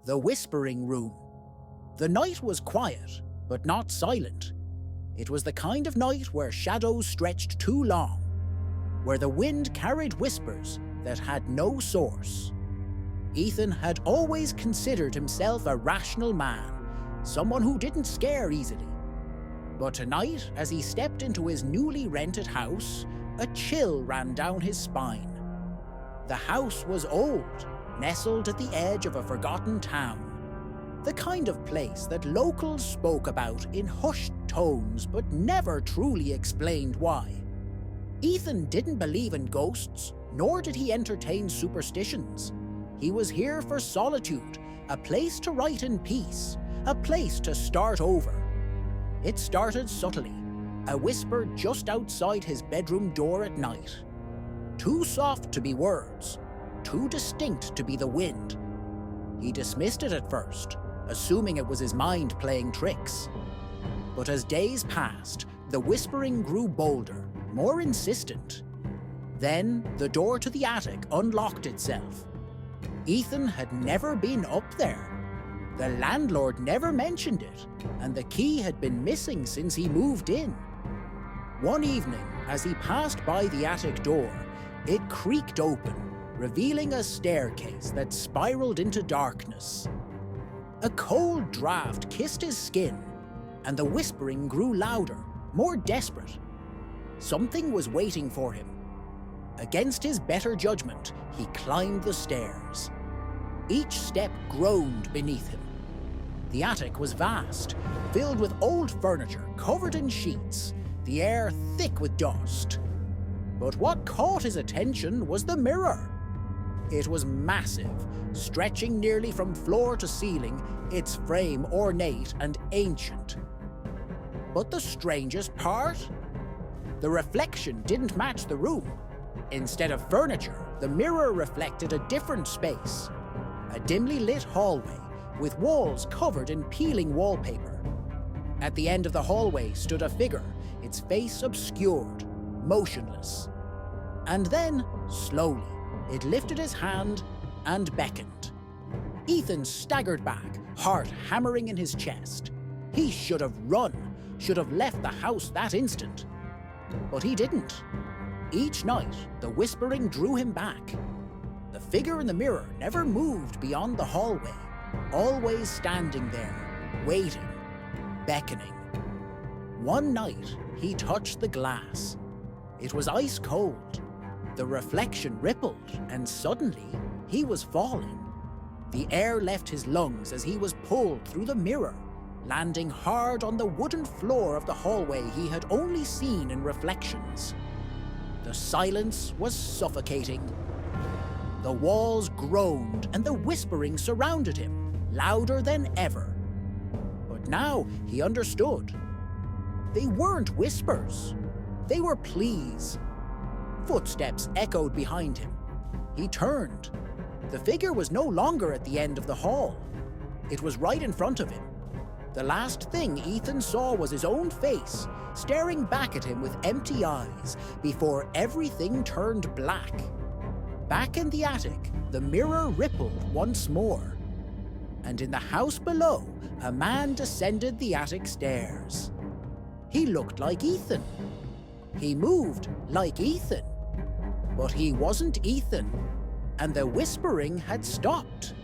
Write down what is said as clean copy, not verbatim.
The Whispering Room. The night was quiet, but not silent. It was the kind of night where shadows stretched too long, where the wind carried whispers that had no source. Ethan had always considered himself a rational man, someone who didn't scare easily. But tonight, as he stepped into his newly rented house, a chill ran down his spine. The house was old, nestled at the edge of a forgotten town. The kind of place that locals spoke about in hushed tones but never truly explained why. Ethan didn't believe in ghosts, nor did he entertain superstitions. He was here for solitude, a place to write in peace, a place to start over. It started subtly, a whisper just outside his bedroom door at night. Too soft to be words, too distinct to be the wind. He dismissed it at first, assuming it was his mind playing tricks. But as days passed, the whispering grew bolder, more insistent. Then the door to the attic unlocked itself. Ethan had never been up there. The landlord never mentioned it, and the key had been missing since he moved in. One evening, as he passed by the attic door, it creaked open, revealing a staircase that spiraled into darkness. A cold draft kissed his skin, and the whispering grew louder, more desperate. Something was waiting for him. Against his better judgment, he climbed the stairs. Each step groaned beneath him. The attic was vast, filled with old furniture covered in sheets, the air thick with dust. But what caught his attention was the mirror. It was massive, stretching nearly from floor to ceiling, its frame ornate and ancient. But the strangest part? The reflection didn't match the room. Instead of furniture, the mirror reflected a different space. A dimly lit hallway with walls covered in peeling wallpaper. At the end of the hallway stood a figure, its face obscured, motionless. And then, slowly, it lifted his hand and beckoned. Ethan staggered back, heart hammering in his chest. He should have run, should have left the house that instant. But he didn't. Each night, the whispering drew him back. The figure in the mirror never moved beyond the hallway, always standing there, waiting, beckoning. One night, he touched the glass. It was ice cold. The reflection rippled, and suddenly, he was falling. The air left his lungs as he was pulled through the mirror, landing hard on the wooden floor of the hallway he had only seen in reflections. The silence was suffocating. The walls groaned and the whispering surrounded him, louder than ever. But now he understood. They weren't whispers. They were pleas. Footsteps echoed behind him. He turned. The figure was no longer at the end of the hall. It was right in front of him. The last thing Ethan saw was his own face, staring back at him with empty eyes, before everything turned black. Back in the attic, the mirror rippled once more. And in the house below, a man descended the attic stairs. He looked like Ethan. He moved like Ethan. But he wasn't Ethan, and the whispering had stopped.